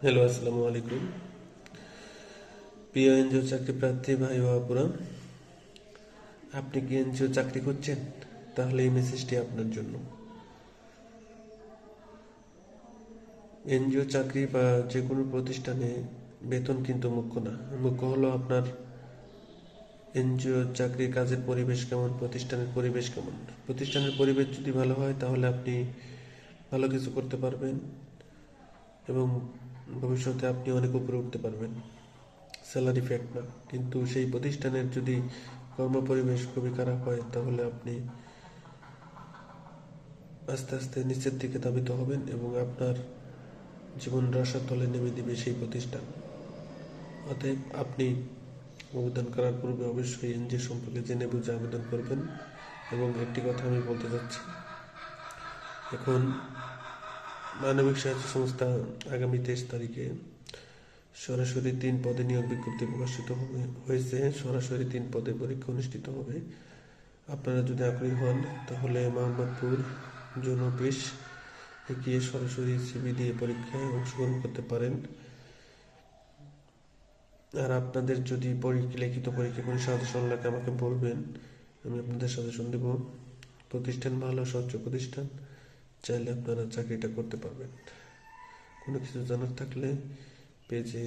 Hello, আসসালামু আলাইকুম। প্রিয় এনজিও চাকরি প্রার্থী ভাই ও আপুরা, আপনি কি এনজিও চাকরি করছেন? তাহলে এই মেসেজটি আপনার জন্য। এনজিও চাকরি বা যে কোনো প্রতিষ্ঠানে বেতন কিন্তু মুখ্য না। মুখ্য হলো আপনার এনজিও চাকরির কাজের পরিবেশ কেমন, প্রতিষ্ঠানের পরিবেশ কেমন। প্রতিষ্ঠানের পরিবেশ যদি ভালো হয় তাহলে আপনি ভালো কিছু করতে পারবেন এবং ভবিষ্যতে আপনি অনেক উপরে উঠতে পারবেন। স্যালারি ফ্যাক্ট না, কিন্তু সেই প্রতিষ্ঠানের যদি কর্মপরিবেশ খুবই খারাপ হয় তাহলে আপনি আস্তে আস্তে নিচের দিকে ধাবিত হবেন এবং আপনার জীবন রসাতলে নেমে দিবে সেই প্রতিষ্ঠান। অতএব আপনি আবেদন করার পূর্বে অবশ্যই এনজিও সম্পর্কে জেনে বুঝে আবেদন করবেন। এবং একটি কথা আমি বলতে চাচ্ছি, এখন মানবিক সাহায্য সংস্থা আগামী 23 তারিখে সরাসরি 3 পদে নিয়োগ বিজ্ঞপ্তি প্রকাশিত হয়েছে। সরাসরি 3 পদে পরীক্ষা অনুষ্ঠিত হবে। আপনারা যদি আগ্রহী হন তাহলে মোহাম্মদপুর জোন অফিস গিয়ে সরাসরি সিভি দিয়ে পরীক্ষায় অংশগ্রহণ করতে পারেন। আর আপনাদের যদি লিখিত পরীক্ষা কোনো সাজেশন লাগে আমাকে বলবেন, আমি আপনাদের সাজেশন দেব। প্রতিষ্ঠান ভালো, স্বচ্ছ প্রতিষ্ঠান, চাইলে আপনারা চাকরিটা করতে পারবেন। কোনো কিছু জানার থাকলে পেজে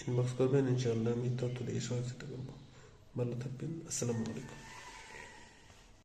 ইনবক্স করবেন, ইনশাআল্লাহ আমি তথ্য দিয়ে সহযোগিতা করবো। ভালো থাকবেন। আসসালামু আলাইকুম।